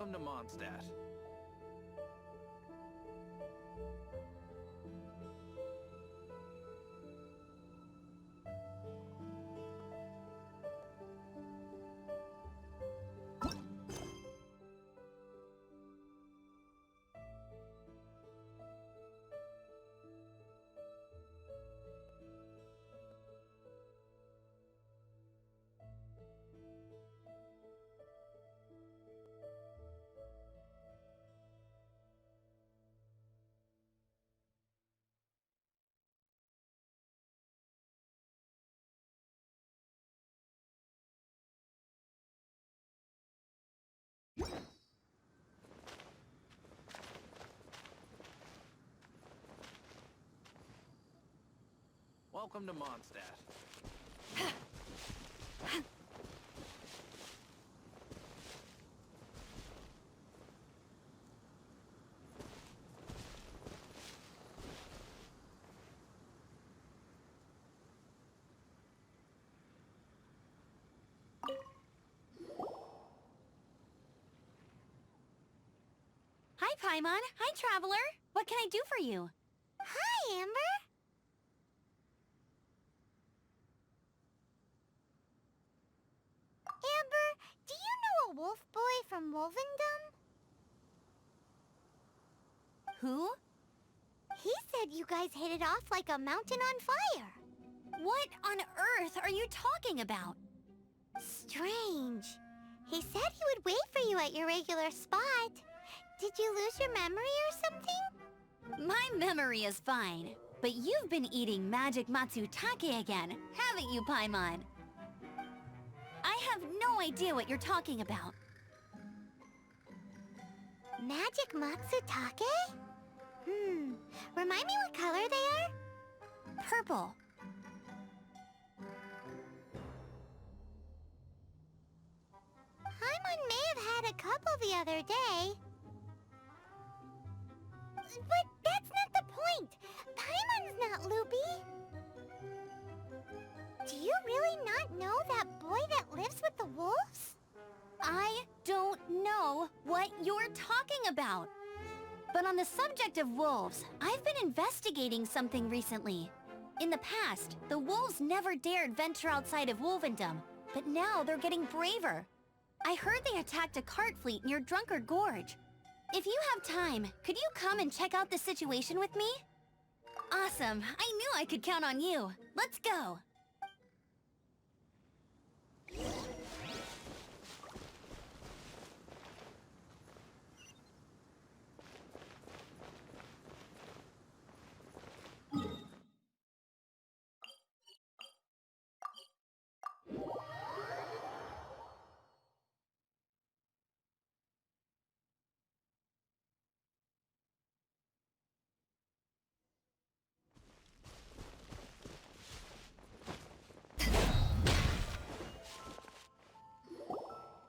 Welcome to Mondstadt. Welcome to Mondstadt. Hi, Paimon. Hi, Traveler. What can I do for you? Hi, Amber. Amber, do you know a wolf boy from Wolvendom? Who? He said you guys hit it off like a mountain on fire. What on earth are you talking about? Strange. He said he would wait for you at your regular spot. Did you lose your memory or something? My memory is fine, but you've been eating magic matsutake again, haven't you, Paimon? I have no idea what you're talking about. Magic matsutake? Remind me what color they are? Purple. Paimon may have had a couple the other day. But that's not the point! Paimon's not loopy! Do you really not know that boy that lives with the wolves? I don't know what you're talking about. But on the subject of wolves, I've been investigating something recently. In the past, the wolves never dared venture outside of Wolvendom, but now they're getting braver. I heard they attacked a cart fleet near Drunkard Gorge. If you have time, could you come and check out the situation with me? Awesome, I knew I could count on you. Let's go!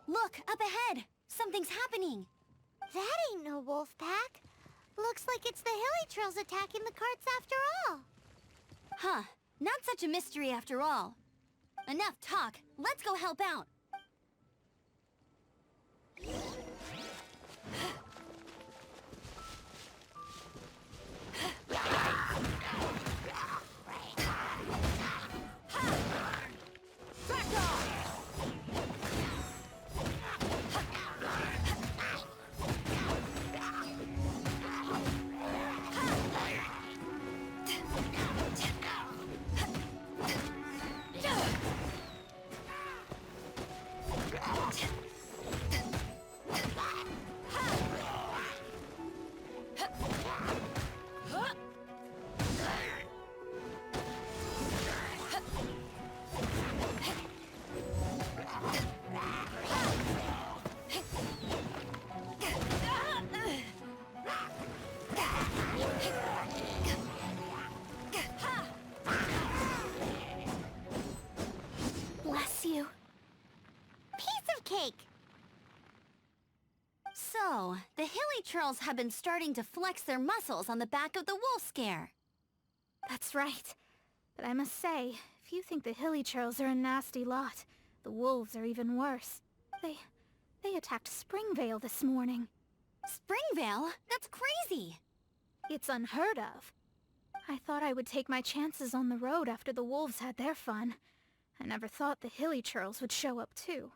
Look, up ahead! Something's happening! That ain't no wolf pack. Looks like it's the Hilly Trills attacking the carts after all. Huh, not such a mystery after all. Enough talk, let's go help out! Bless you. Piece of cake. So, the Hilly Trolls have been starting to flex their muscles on the back of the wolf scare. That's right. But I must say, if you think the Hilly Churls are a nasty lot, the wolves are even worse. They They attacked Springvale this morning. Springvale? That's crazy! It's unheard of. I thought I would take my chances on the road after the wolves had their fun. I never thought the hilly churls would show up too.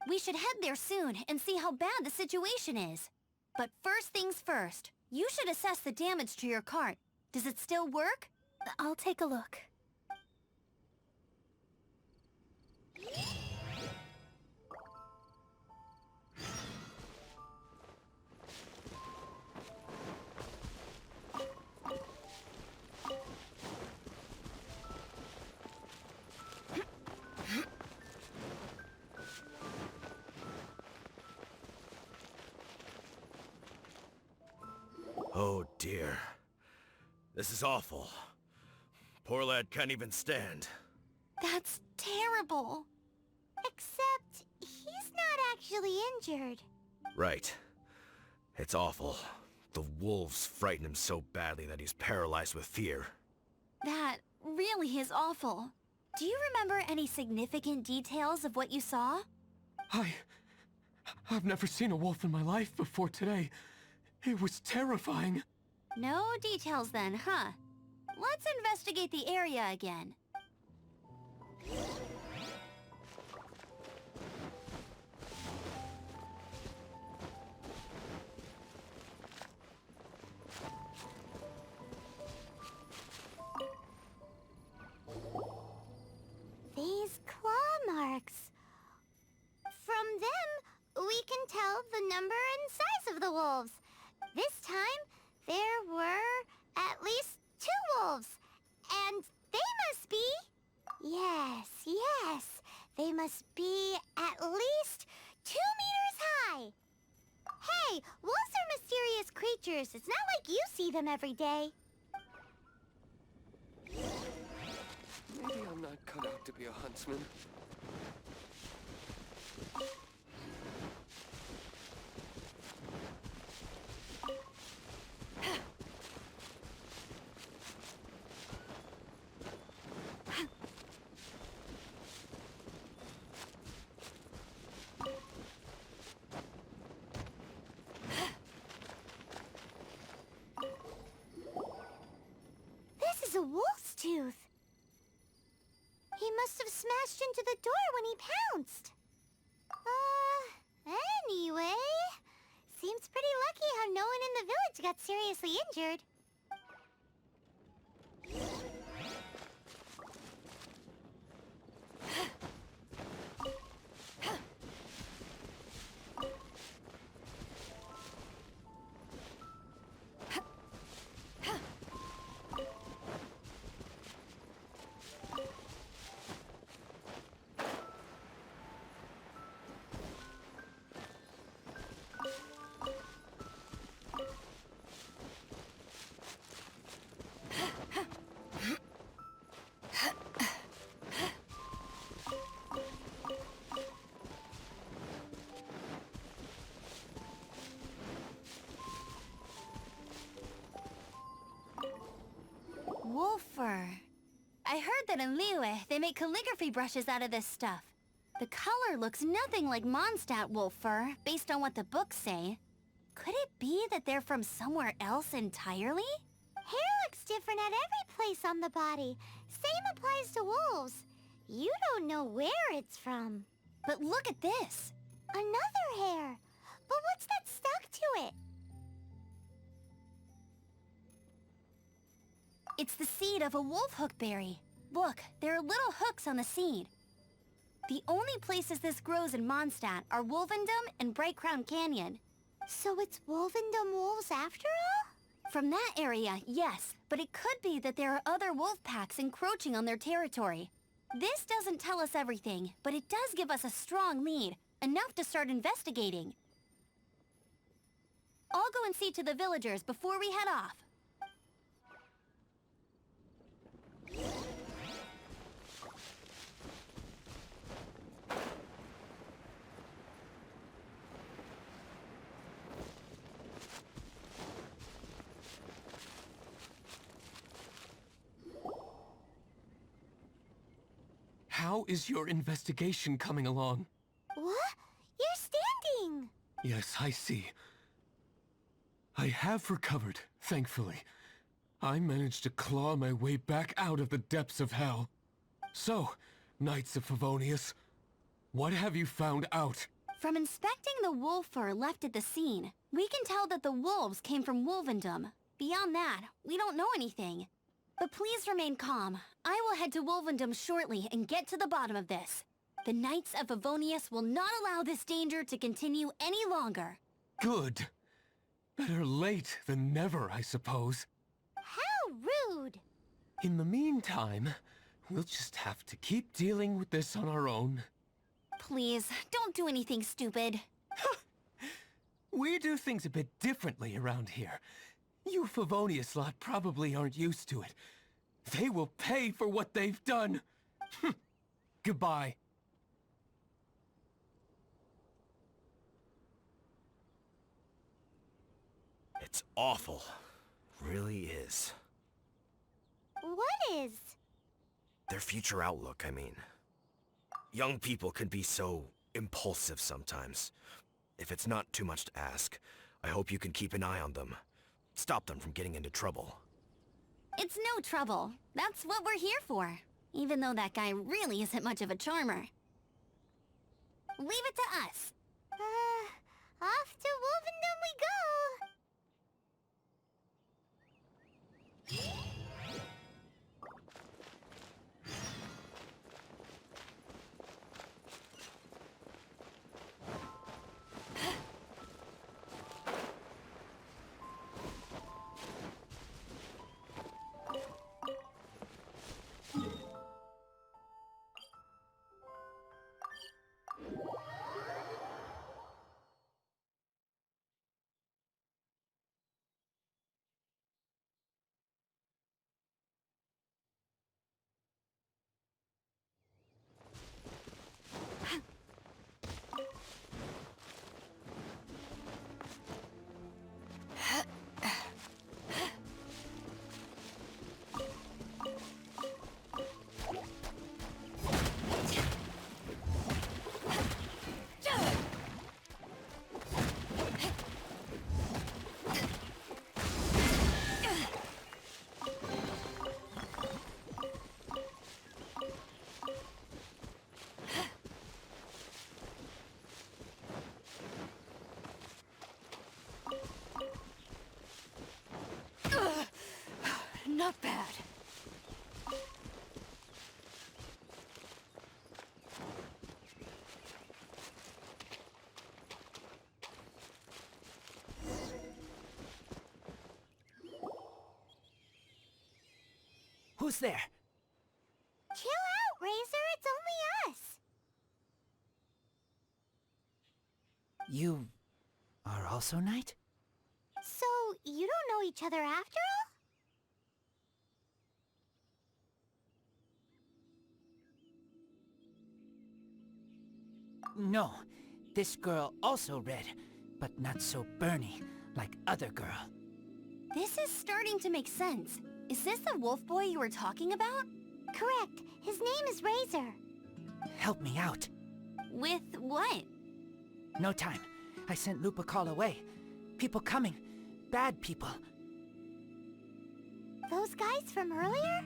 We should head there soon and see how bad the situation is. But first things first, you should assess the damage to your cart. Does it still work? I'll take a look. Oh dear. This is awful. Poor lad can't even stand. That's terrible. Except, he's not actually injured. Right. It's awful. The wolves frighten him so badly that he's paralyzed with fear. That really is awful. Do you remember any significant details of what you saw? I've never seen a wolf in my life before today. It was terrifying. No details then, huh? Let's investigate the area again. These claw marks. From them, we can tell the number and size of the wolves. This time, there were at least 2 wolves. And they must be... Yes. They must be at least 2 meters high. Hey, wolves are mysterious creatures. It's not like you see them every day. Maybe I'm not cut out to be a huntsman. This is a wolf's tooth. He must have smashed into the door when he pounced. Anyway, seems pretty lucky how no one in the village got seriously injured. Wolf fur. I heard that in Liyue, they make calligraphy brushes out of this stuff. The color looks nothing like Mondstadt wolf fur, based on what the books say. Could it be that they're from somewhere else entirely? Hair looks different at every place on the body. Same applies to wolves. You don't know where it's from. But look at this. Another hair. But what's that stuck to it? It's the seed of a wolf hook berry. Look, there are little hooks on the seed. The only places this grows in Mondstadt are Wolvendom and Bright Crown Canyon. So it's Wolvendom wolves after all? From that area, yes, but it could be that there are other wolf packs encroaching on their territory. This doesn't tell us everything, but it does give us a strong lead, enough to start investigating. I'll go and see to the villagers before we head off. How is your investigation coming along? What? You're standing! Yes, I see. I have recovered, thankfully. I managed to claw my way back out of the depths of hell. So, Knights of Favonius, what have you found out? From inspecting the wolf fur left at the scene, we can tell that the wolves came from Wolvendom. Beyond that, we don't know anything. But please remain calm. I will head to Wolvendom shortly and get to the bottom of this. The Knights of Favonius will not allow this danger to continue any longer. Good. Better late than never, I suppose. How rude! In the meantime, we'll just have to keep dealing with this on our own. Please, don't do anything stupid. We do things a bit differently around here. You Favonius lot probably aren't used to it. They will pay for what they've done. Goodbye. It's awful. Really is. What is? Their future outlook, I mean. Young people can be so impulsive sometimes. If it's not too much to ask, I hope you can keep an eye on them. Stop them from getting into trouble. It's no trouble. That's what we're here for. Even though that guy really isn't much of a charmer. Leave it to us. Off to Wolvendom we go! Not bad. Who's there? Chill out, Razor. It's only us. You are also Knight? So, you don't know each other after all? No. This girl also red, but not so burny like other girl. This is starting to make sense. Is this the wolf boy you were talking about? Correct. His name is Razor. Help me out. With what? No time. I sent Lupa call away. People coming. Bad people. Those guys from earlier?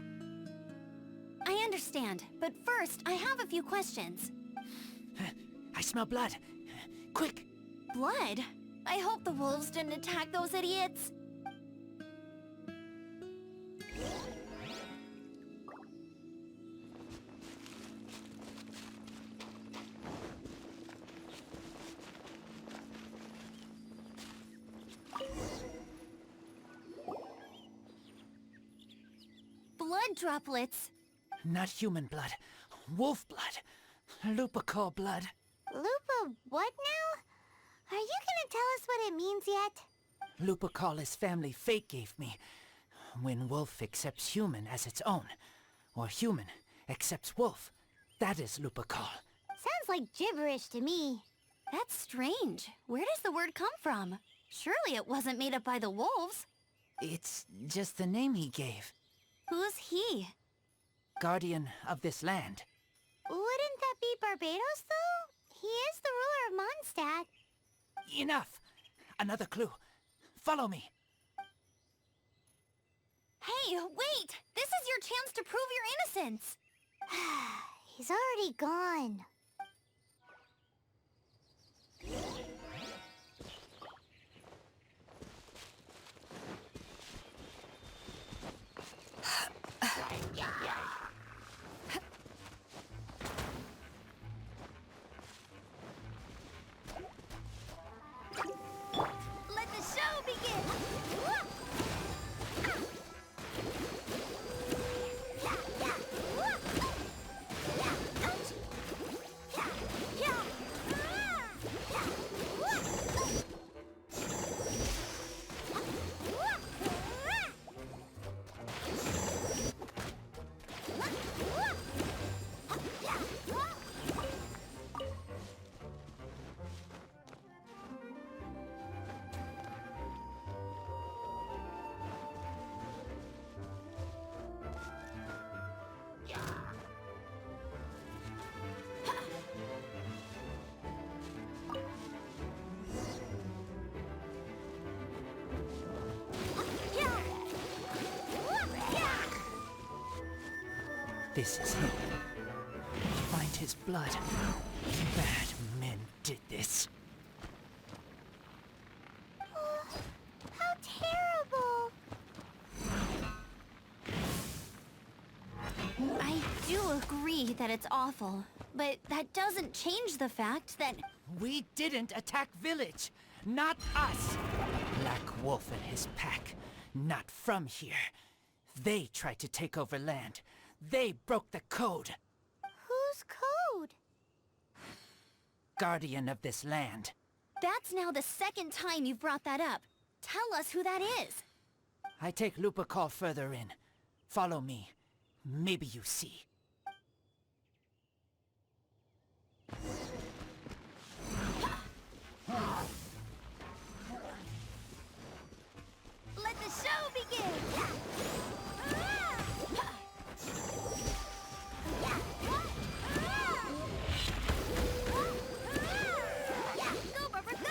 I understand, but first, I have a few questions. I smell blood. Quick! Blood? I hope the wolves didn't attack those idiots. Blood droplets. Not human blood. Wolf blood. Lupa call blood. Lupa what now? Are you gonna tell us what it means yet? Lupa call his family fate gave me. When wolf accepts human as its own, or human accepts wolf, that is Lupa call. Sounds like gibberish to me. That's strange. Where does the word come from? Surely it wasn't made up by the wolves. It's just the name he gave. Who's he? Guardian of this land. Wouldn't that be Barbados, though? He is the ruler of Mondstadt. Enough! Another clue. Follow me. Hey, wait! This is your chance to prove your innocence! He's already gone. Let the show begin! This is him. Find his blood. Bad men did this. How terrible! I do agree that it's awful, but that doesn't change the fact that... We didn't attack village. Not us. Black Wolf and his pack. Not from here. They tried to take over land. They broke the code. Whose code? Guardian of this land. That's now the second time you've brought that up. Tell us who that is. I take Lupa call further in. Follow me. Maybe you see. Let the show begin! Go, Barbara, go!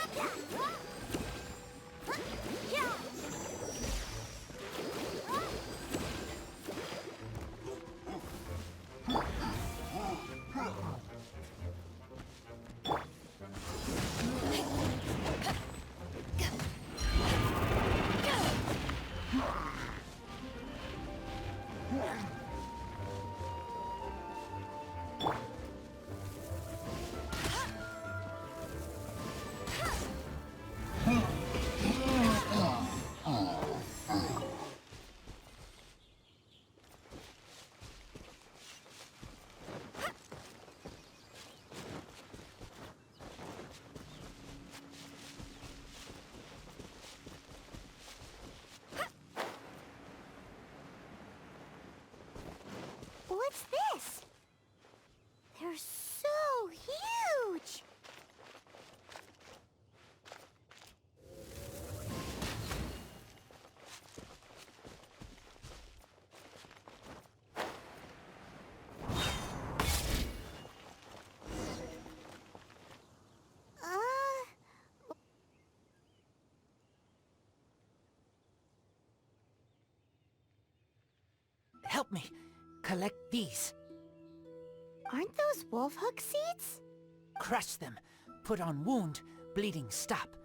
What's this? They're so huge! Help me. Collect these. Aren't those wolf hook seeds? Crush them. Put on wound. Bleeding stop.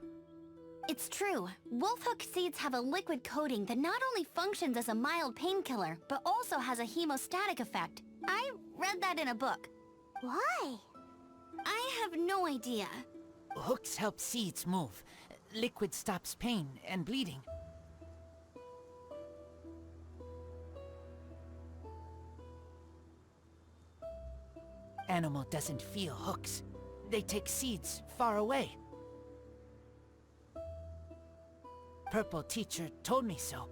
It's true. Wolfhook seeds have a liquid coating that not only functions as a mild painkiller, but also has a hemostatic effect. I read that in a book. Why? I have no idea. Hooks help seeds move. Liquid stops pain and bleeding. Animal doesn't feel hooks. They take seeds far away. Purple teacher told me so.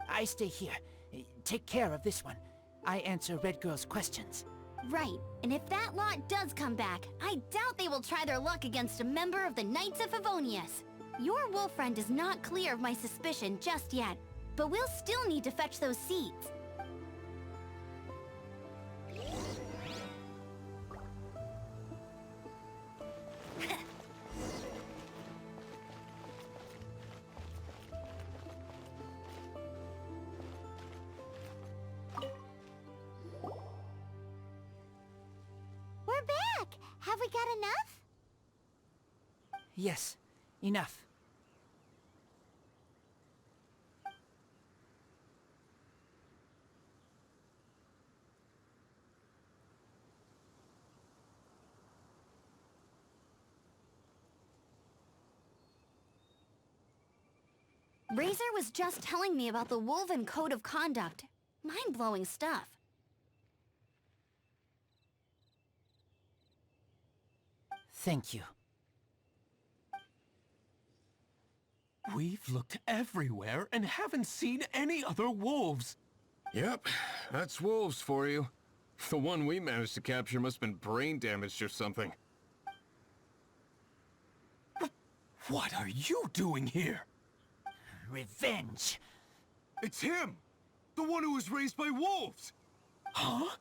I stay here. Take care of this one. I answer Red Girl's questions. Right, and if that lot does come back, I doubt they will try their luck against a member of the Knights of Favonius. Your wolf friend is not clear of my suspicion just yet, but we'll still need to fetch those seeds. we got enough? Yes, enough. Razor was just telling me about the Wolven Code of Conduct. Mind-blowing stuff. Thank you. We've looked everywhere and haven't seen any other wolves. Yep, that's wolves for you. The one we managed to capture must have been brain damaged or something. What are you doing here? Revenge! It's him! The one who was raised by wolves! Huh?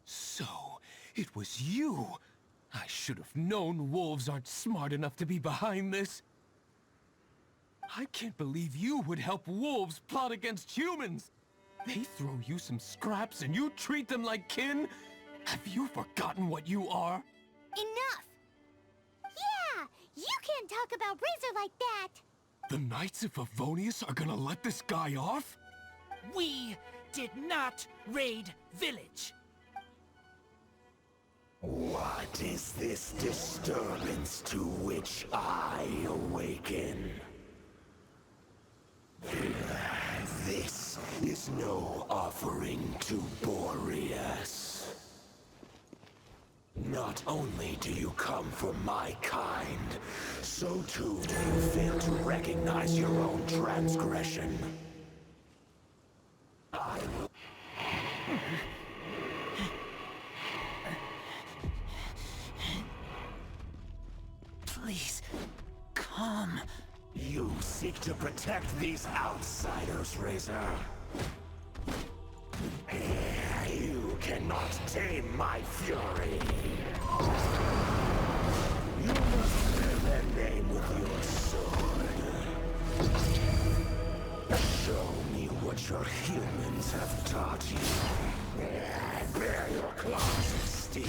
So, it was you. I should have known wolves aren't smart enough to be behind this. I can't believe you would help wolves plot against humans. They throw you some scraps and you treat them like kin? Have you forgotten what you are? Enough! Yeah! You can't talk about Razor like that! The Knights of Favonius are gonna let this guy off? We did not raid village. What is this disturbance to which I awaken? This is no offering to Boreas. Not only do you come from my kind, so too do you fail to recognize your own transgression. I will... Please, come. You seek to protect these outsiders, Razor. You cannot tame my fury. You must bear their name with your sword. Show me what your humans have taught you. Bear your claws of steel.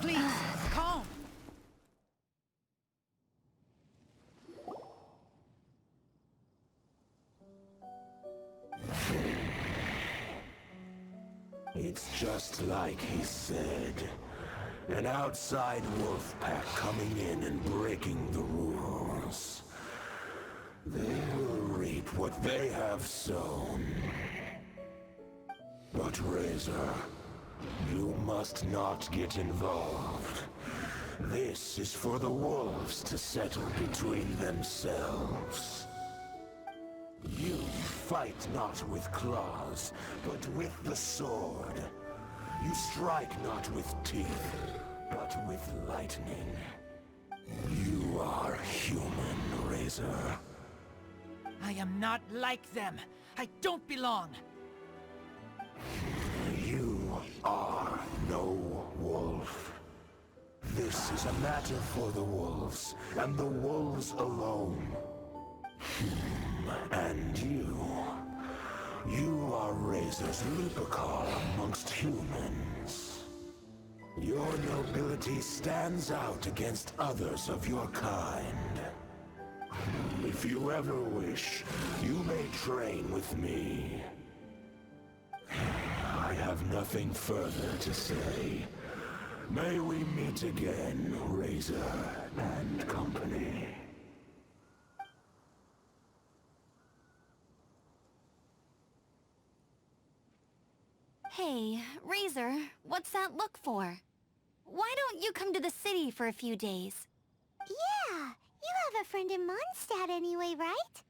Please, calm. It's just like he said. An outside wolf pack coming in and breaking the rules. They will reap what they have sown. But Razor, you must not get involved. This is for the wolves to settle between themselves. You fight not with claws, but with the sword. You strike not with teeth, but with lightning. You are human, Razor. I am not like them. I don't belong. You are no wolf. This is a matter for the wolves, and the wolves alone. And you are Razor's Lupercal amongst humans. Your nobility stands out against others of your kind. If you ever wish, you may train with me. I have nothing further to say. May we meet again, Razor and company. Hey, Razor, what's that look for? Why don't you come to the city for a few days? Yeah, you have a friend in Mondstadt anyway, right?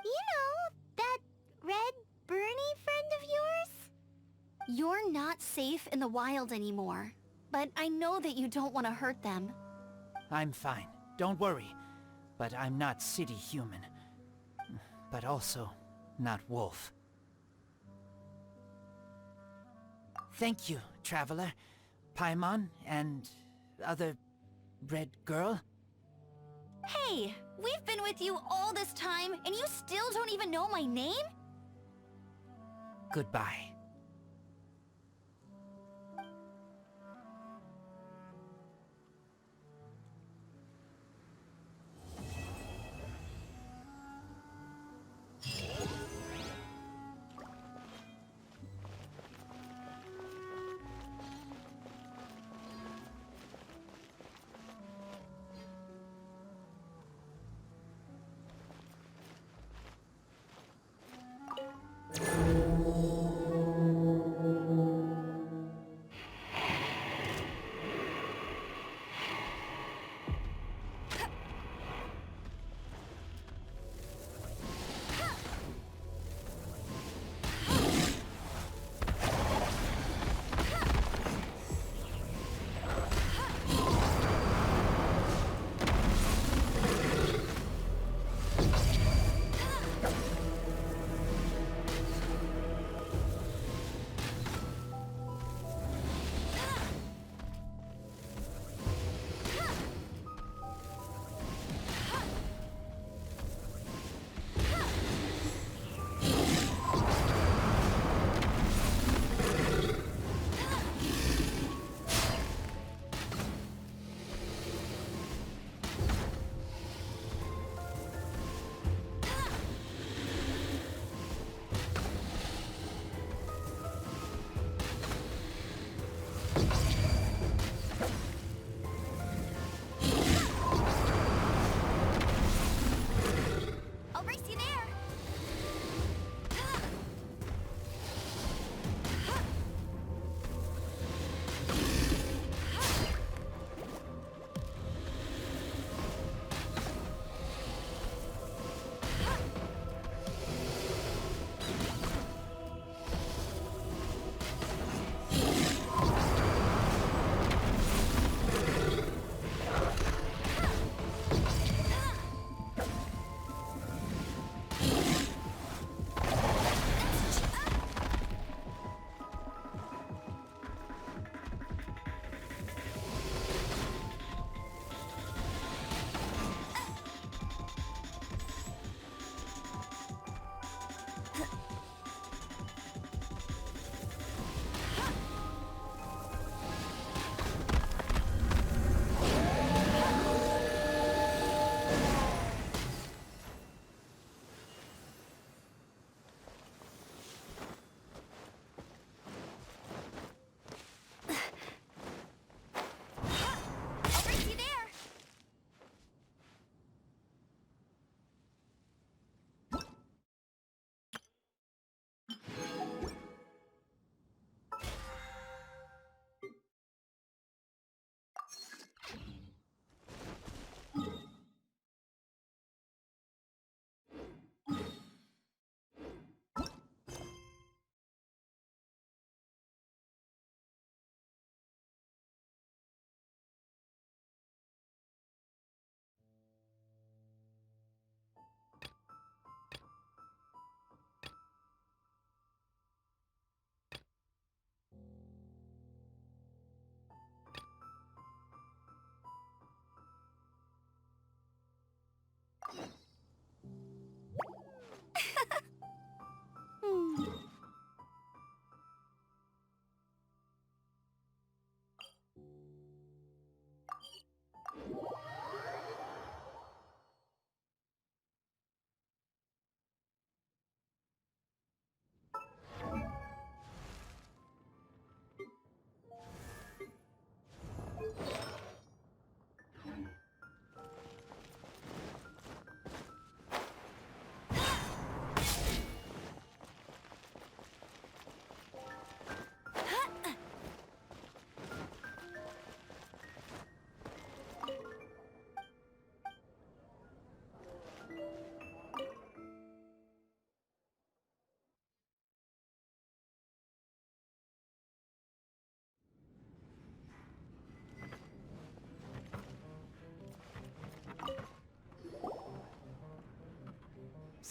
You know, that red Bernie friend of yours? You're not safe in the wild anymore, but I know that you don't want to hurt them. I'm fine. Don't worry. But I'm not city human. But also not wolf. Thank you, Traveler. Paimon and other red girl. Hey, we've been with you all this time, and you still don't even know my name? Goodbye.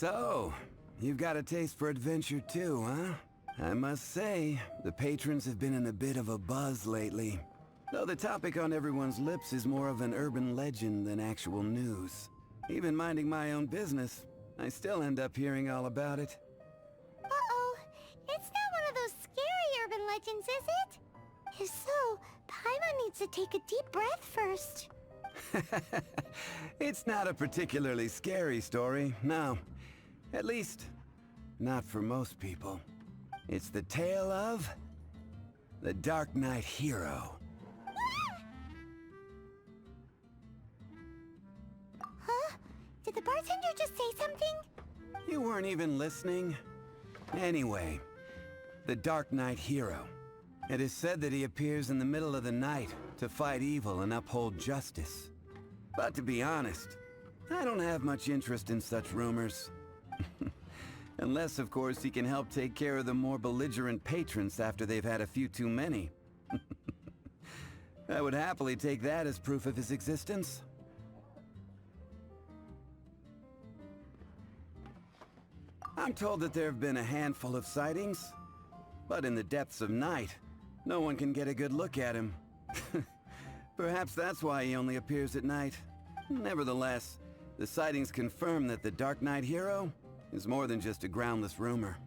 So, you've got a taste for adventure too, huh? I must say, the patrons have been in a bit of a buzz lately. Though the topic on everyone's lips is more of an urban legend than actual news. Even minding my own business, I still end up hearing all about it. Uh-oh. It's not one of those scary urban legends, is it? If so, Paimon needs to take a deep breath first. It's not a particularly scary story, no. At least, not for most people. It's the tale of... the Dark Knight Hero. Huh? Did the bartender just say something? You weren't even listening? Anyway, the Dark Knight Hero. It is said that he appears in the middle of the night to fight evil and uphold justice. But to be honest, I don't have much interest in such rumors. Unless, of course, he can help take care of the more belligerent patrons after they've had a few too many. I would happily take that as proof of his existence. I'm told that there have been a handful of sightings, but in the depths of night, no one can get a good look at him. Perhaps that's why he only appears at night. Nevertheless, the sightings confirm that the Dark Knight Hero is more than just a groundless rumor.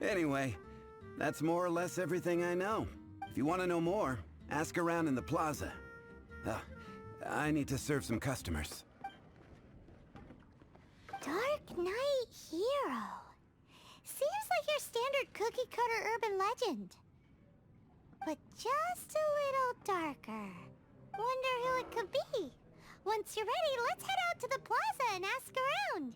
Anyway, that's more or less everything I know. If you want to know more, ask around in the plaza. I need to serve some customers. Dark Knight Hero. Seems like your standard cookie-cutter urban legend. But just a little darker. Wonder who it could be. Once you're ready, let's head out to the plaza and ask around.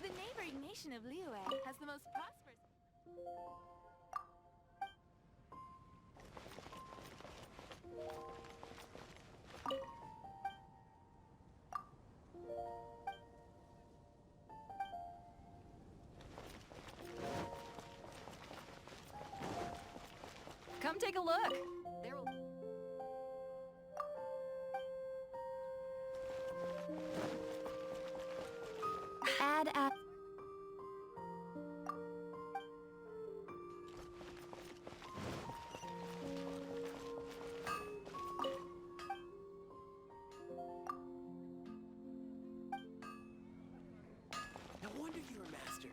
The neighboring nation of Liyue has the most prosperous... Come take a look. There will... Add app. No wonder you're a master.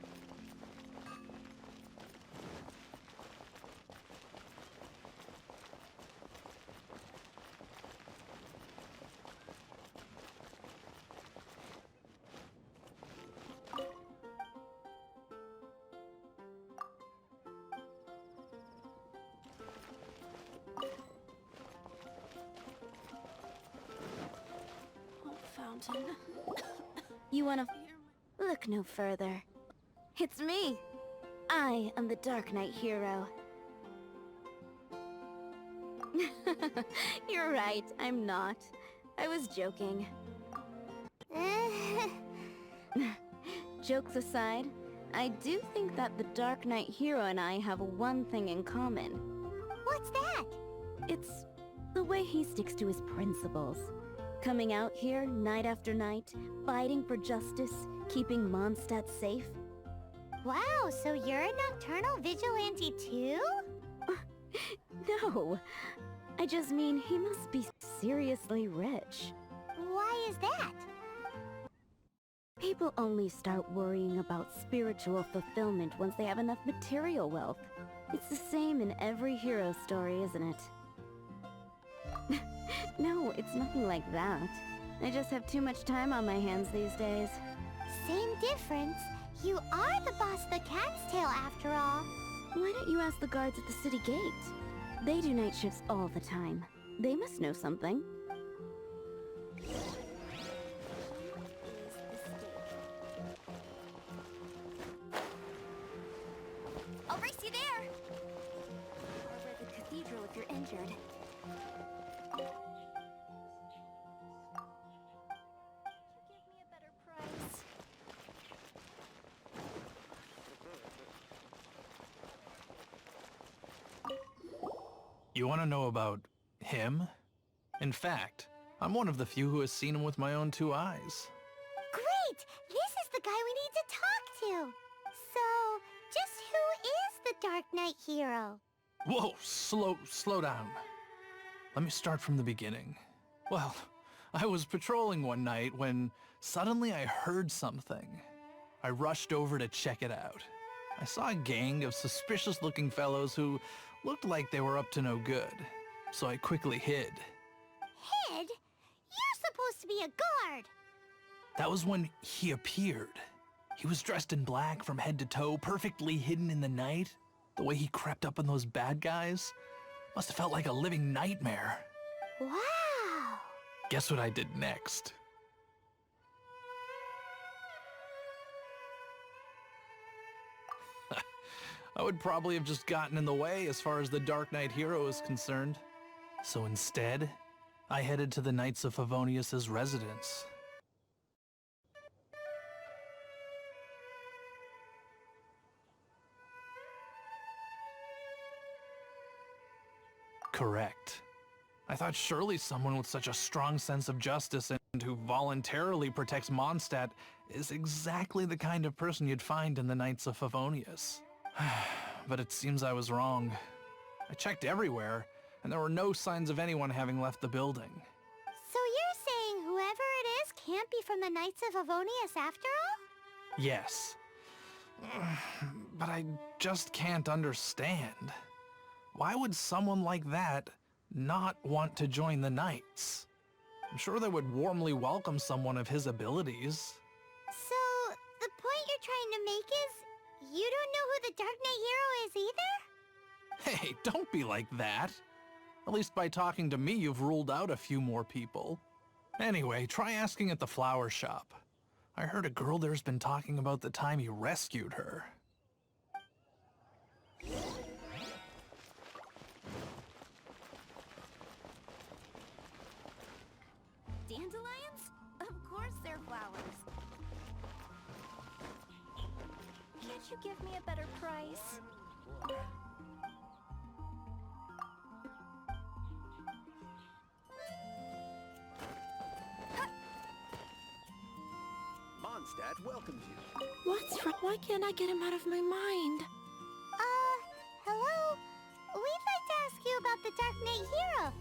Fountain. You wanna... Look no further. It's me. I am the Dark Knight Hero. You're right, I'm not. I was joking. Jokes aside, I do think that the Dark Knight Hero and I have one thing in common. What's that? It's the way he sticks to his principles. Coming out here night after night, fighting for justice, keeping Mondstadt safe? Wow, so you're a nocturnal vigilante too? No. I just mean he must be seriously rich. Why is that? People only start worrying about spiritual fulfillment once they have enough material wealth. It's the same in every hero story, isn't it? No, it's nothing like that. I just have too much time on my hands these days. Same difference. You are the boss of the Cat's Tail after all. Why don't you ask the guards at the city gate? They do night shifts all the time. They must know something. I'll race you there! Or at the cathedral if you're injured. Give me a better price. You want to know about him? In fact, I'm one of the few who has seen him with my own two eyes. Great! This is the guy we need to talk to! So, just who is the Dark Knight hero? Whoa, slow down. Let me start from the beginning. Well, I was patrolling one night when suddenly I heard something. I rushed over to check it out. I saw a gang of suspicious-looking fellows who looked like they were up to no good, so I quickly hid. Hid? You're supposed to be a guard! That was when he appeared. He was dressed in black from head to toe, perfectly hidden in the night. The way he crept up on those bad guys must have felt like a living nightmare. Wow! Guess what I did next? I would probably have just gotten in the way as far as the Dark Knight hero is concerned. So instead, I headed to the Knights of Favonius' residence. Correct. I thought surely someone with such a strong sense of justice and who voluntarily protects Mondstadt is exactly the kind of person you'd find in the Knights of Favonius. But it seems I was wrong. I checked everywhere, and there were no signs of anyone having left the building. So you're saying whoever it is can't be from the Knights of Favonius after all? Yes. But I just can't understand. Why would someone like that not want to join the Knights? I'm sure they would warmly welcome someone of his abilities. So, the point you're trying to make is you don't know who the Dark Knight hero is either? Hey, don't be like that. At least by talking to me, you've ruled out a few more people. Anyway, try asking at the flower shop. I heard a girl there's been talking about the time you rescued her. Dandelions? Of course they're flowers. Can't you give me a better price? Mondstadt welcomes you. What's wrong? Why can't I get him out of my mind? Hello? We'd like to ask you about the Dark Knight hero.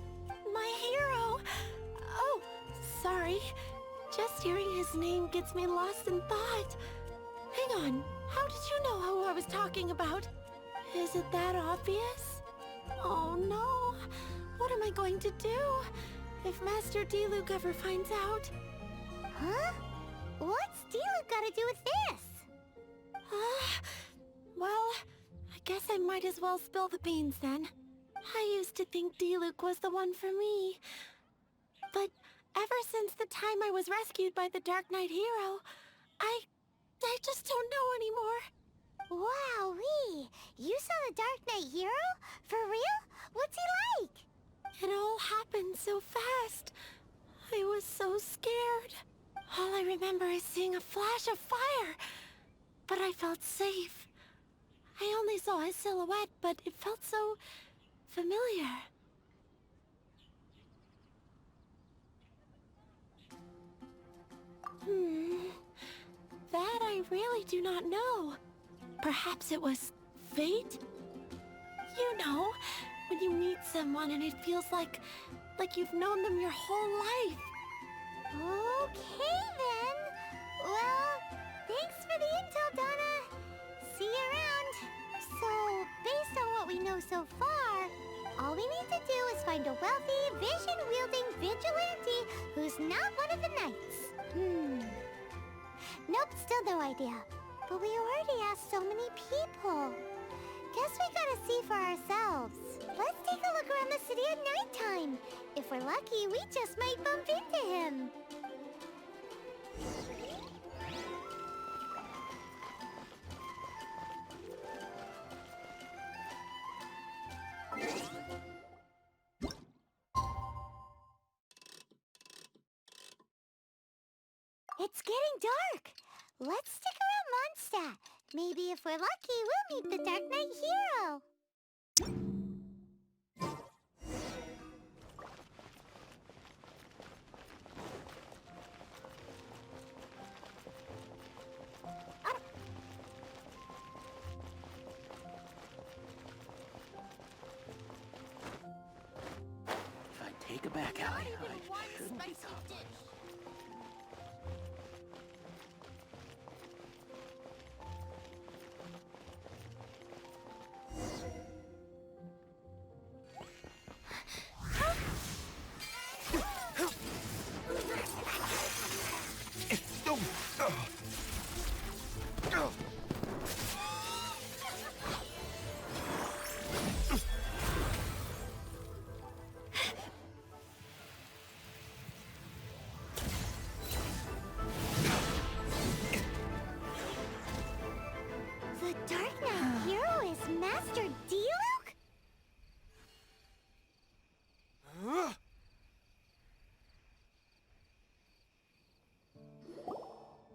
My hero? Oh, sorry. Just hearing his name gets me lost in thought. Hang on. How did you know who I was talking about? Is it that obvious? Oh no. What am I going to do if Master Diluc ever finds out? Huh? What's Diluc got to do with this? Well, I guess I might as well spill the beans then. I used to think Diluc was the one for me. But ever since the time I was rescued by the Dark Knight hero, I just don't know anymore. Wowee! You saw the Dark Knight hero? For real? What's he like? It all happened so fast. I was so scared. All I remember is seeing a flash of fire. But I felt safe. I only saw his silhouette, but it felt so familiar. That I really do not know. Perhaps it was fate? You know, when you meet someone and it feels like you've known them your whole life. Okay then. Well, thanks for the intel, Donna. See you around. So, based on what we know so far, all we need to do is find a wealthy, vision-wielding vigilante who's not one of the knights. Nope, still no idea. But we already asked so many people. Guess we gotta see for ourselves. Let's take a look around the city at nighttime. If we're lucky, we just might bump into him. It's getting dark. Let's stick around Mondstadt. Maybe if we're lucky, we'll meet the Dark Knight hero. If I take a back alley, I shouldn't be caught. The Dark Knight hero is Master Diluc?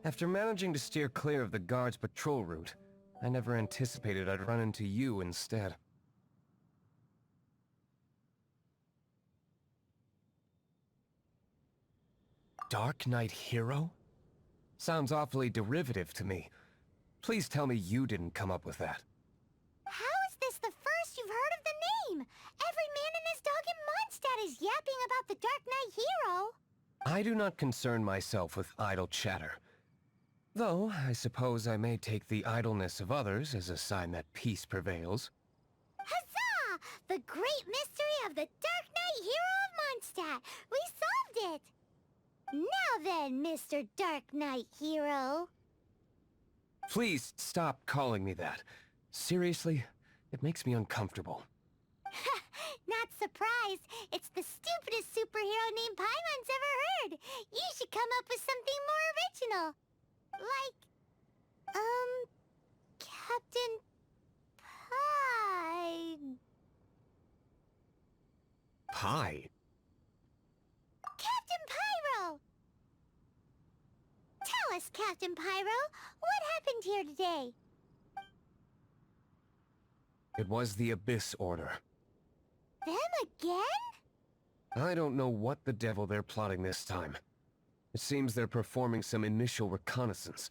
After managing to steer clear of the guards' patrol route, I never anticipated I'd run into you instead. Dark Knight Hero? Sounds awfully derivative to me. Please tell me you didn't come up with that. How is this the first you've heard of the name? Every man and his dog in Mondstadt is yapping about the Dark Knight hero. I do not concern myself with idle chatter. Though, I suppose I may take the idleness of others as a sign that peace prevails. Huzzah! The great mystery of the Dark Knight hero of Mondstadt. We solved it! Now then, Mr. Dark Knight hero. Please stop calling me that. Seriously, it makes me uncomfortable. Not surprised. It's the stupidest superhero name Paimon's ever heard. You should come up with something more original. Like, Captain Pie. Pie? Captain Pyro! Tell us, Captain Pyro, what happened here today? It was the Abyss Order. Them again? I don't know what the devil they're plotting this time. It seems they're performing some initial reconnaissance.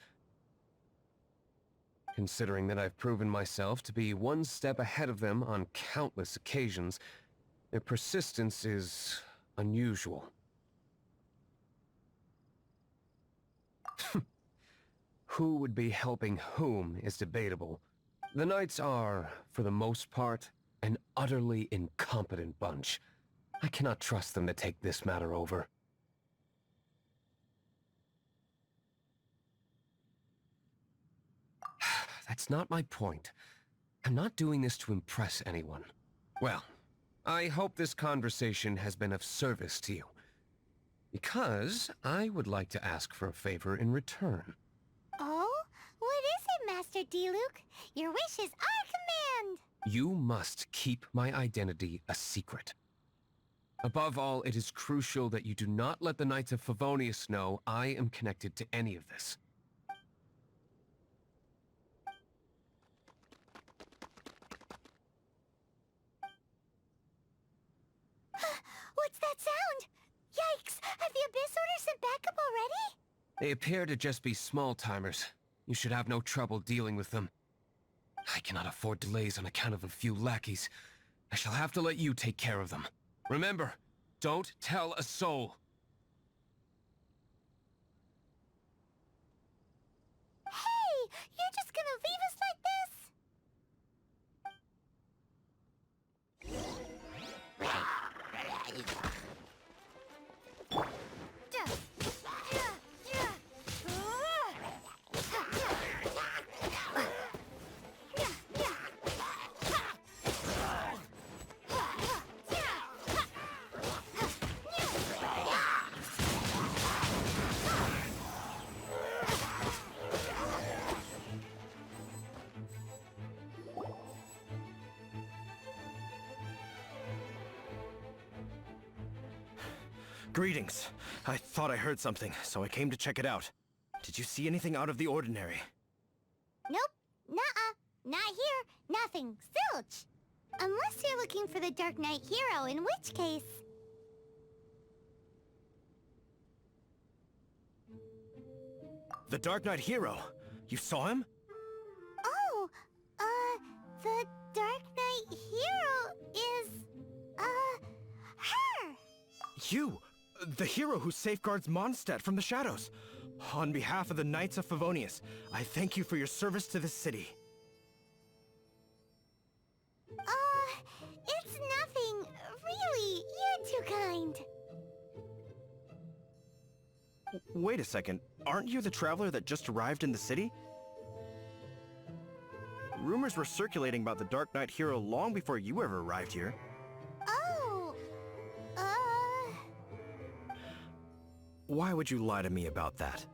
Considering that I've proven myself to be one step ahead of them on countless occasions, their persistence is unusual. Who would be helping whom is debatable. The Knights are, for the most part, an utterly incompetent bunch. I cannot trust them to take this matter over. That's not my point. I'm not doing this to impress anyone. Well, I hope this conversation has been of service to you. Because I would like to ask for a favor in return. Oh? What is it, Master Diluc? Your wish is our command! You must keep my identity a secret. Above all, it is crucial that you do not let the Knights of Favonius know I am connected to any of this. What's that sound? Yikes! Have the Abyss Order sent backup already? They appear to just be small-timers. You should have no trouble dealing with them. I cannot afford delays on account of a few lackeys. I shall have to let you take care of them. Remember, don't tell a soul. Hey! You're just gonna leave us like this? Greetings. I thought I heard something, so I came to check it out. Did you see anything out of the ordinary? Nope. Nuh-uh. Not here. Nothing. Zilch. Unless you're looking for the Dark Knight hero, in which case... The Dark Knight hero? You saw him? Oh, the Dark Knight hero is, her! You! The hero who safeguards Mondstadt from the shadows. On behalf of the Knights of Favonius, I thank you for your service to this city. It's nothing. Really, you're too kind. Wait a second. Aren't you the traveler that just arrived in the city? Rumors were circulating about the Dark Knight hero long before you ever arrived here. Oh, Why would you lie to me about that?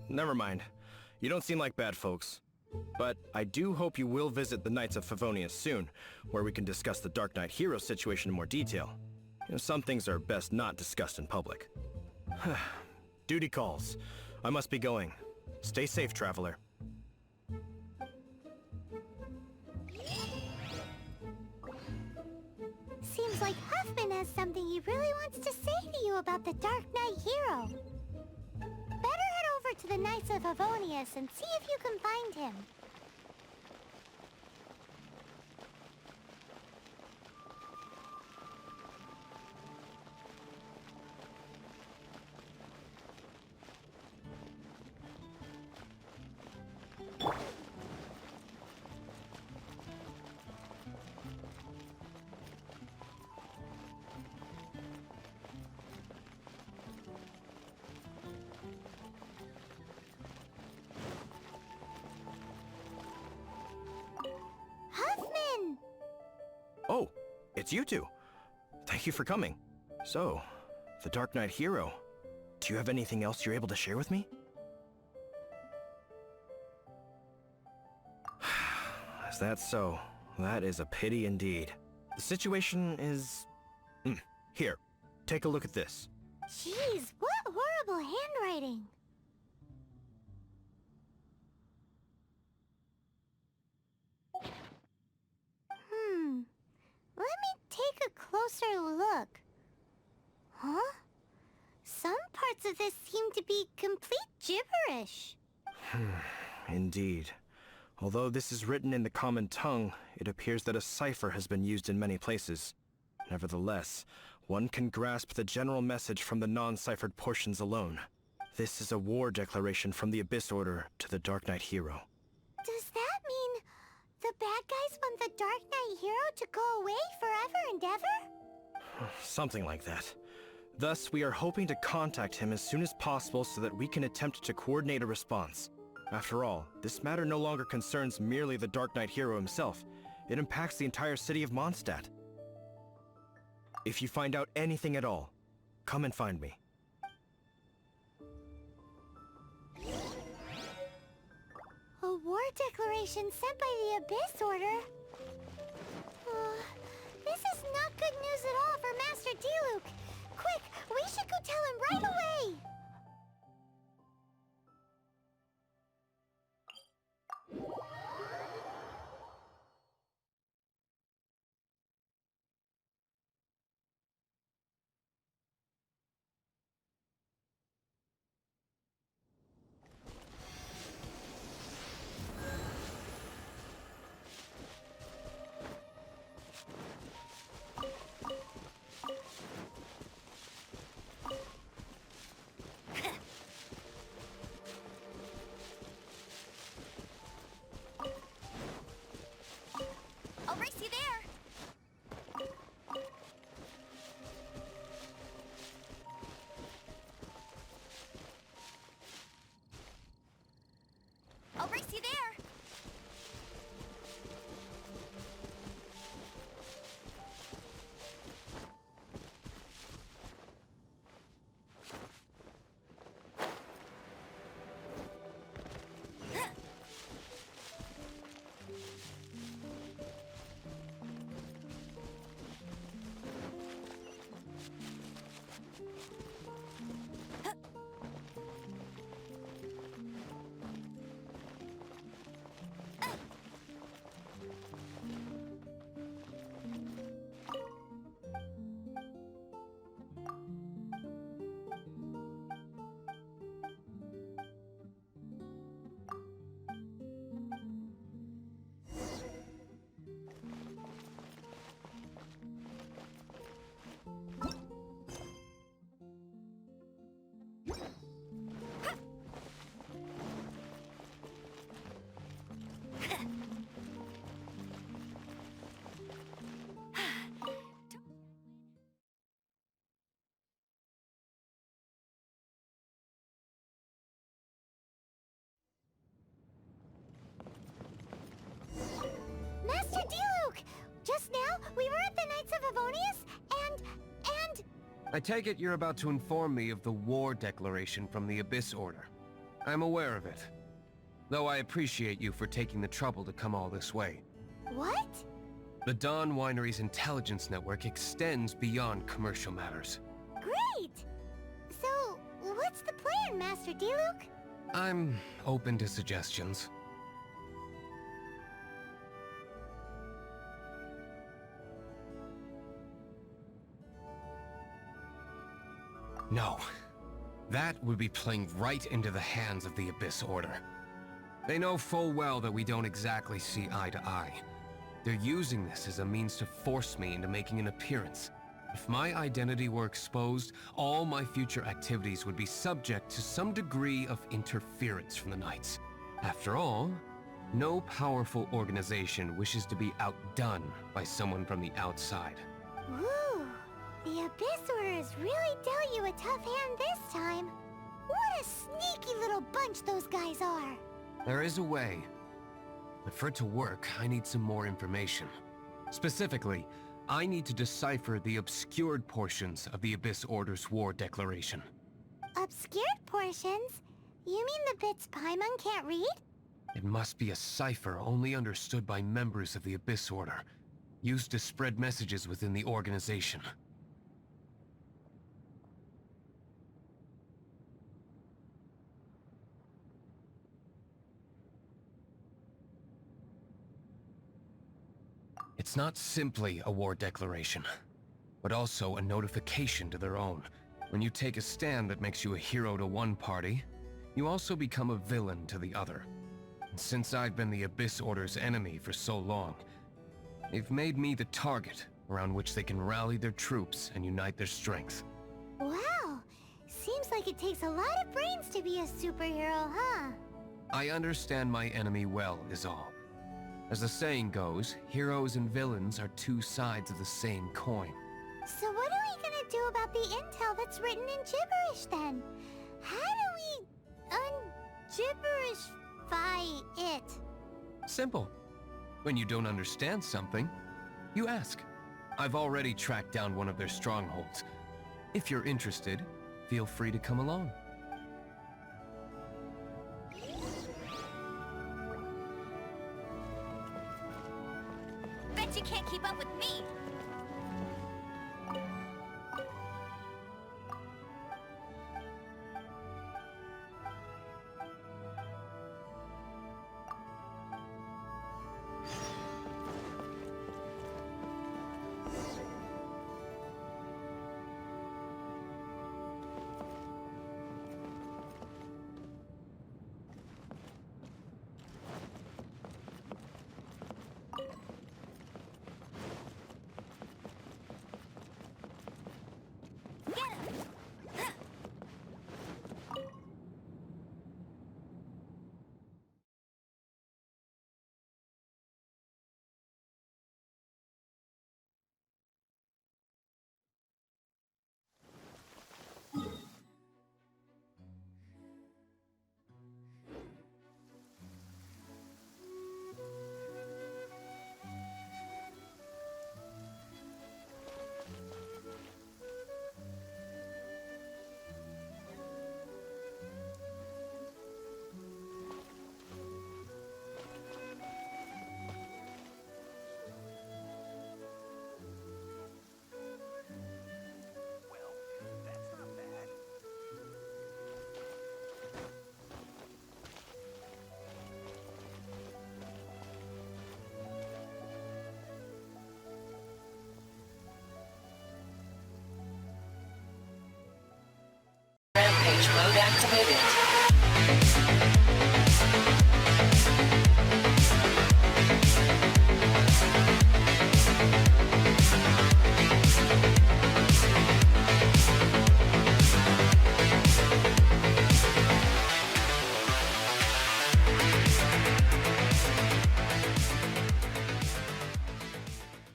Never mind. You don't seem like bad folks. But I do hope you will visit the Knights of Favonius soon, where we can discuss the Dark Knight hero situation in more detail. You know, some things are best not discussed in public. Duty calls. I must be going. Stay safe, traveler. seems like Huffman has something he really wants to say to you about the Dark Knight hero. Better head over to the Knights of Favonius and see if you can find him. Huffman! Oh, it's you two. Thank you for coming. So, the Dark Knight hero. Do you have anything else you're able to share with me? Is that so? That is a pity indeed. The situation is... Here, take a look at this. Jeez, what horrible handwriting. Let me take a closer look. Huh? Some parts of this seem to be complete gibberish. Indeed. Although this is written in the common tongue, it appears that a cipher has been used in many places. Nevertheless, one can grasp the general message from the non-ciphered portions alone. This is a war declaration from the Abyss Order to the Dark Knight hero. Does that mean the bad guys want the Dark Knight hero to go away forever and ever? Something like that. Thus, we are hoping to contact him as soon as possible so that we can attempt to coordinate a response. After all, this matter no longer concerns merely the Dark Knight hero himself. It impacts the entire city of Mondstadt. If you find out anything at all, come and find me. A war declaration sent by the Abyss Order? This is not good news at all for Master Diluc. Quick, we should go tell him right away! just now, we were at the Knights of Avonius, and... I take it you're about to inform me of the war declaration from the Abyss Order. I'm aware of it. Though I appreciate you for taking the trouble to come all this way. What? The Dawn Winery's intelligence network extends beyond commercial matters. Great! So, what's the plan, Master Diluc? I'm open to suggestions. No. That would be playing right into the hands of the Abyss Order. They know full well that we don't exactly see eye to eye. They're using this as a means to force me into making an appearance. If my identity were exposed, all my future activities would be subject to some degree of interference from the Knights. After all, no powerful organization wishes to be outdone by someone from the outside. Woo! The Abyss Order has really dealt you a tough hand this time. What a sneaky little bunch those guys are! There is a way. But for it to work, I need some more information. Specifically, I need to decipher the obscured portions of the Abyss Order's war declaration. Obscured portions? You mean the bits Paimon can't read? It must be a cipher only understood by members of the Abyss Order, used to spread messages within the organization. It's not simply a war declaration, but also a notification to their own. When you take a stand that makes you a hero to one party, you also become a villain to the other. And since I've been the Abyss Order's enemy for so long, they've made me the target around which they can rally their troops and unite their strength. Wow! Seems like it takes a lot of brains to be a superhero, huh? I understand my enemy well, is all. As the saying goes, heroes and villains are two sides of the same coin. So what are we gonna do about the intel that's written in gibberish then? How do we un-gibberishify it? Simple. When you don't understand something, you ask. I've already tracked down one of their strongholds. If you're interested, feel free to come along. Bet you can't keep up with me! Rampage mode activated.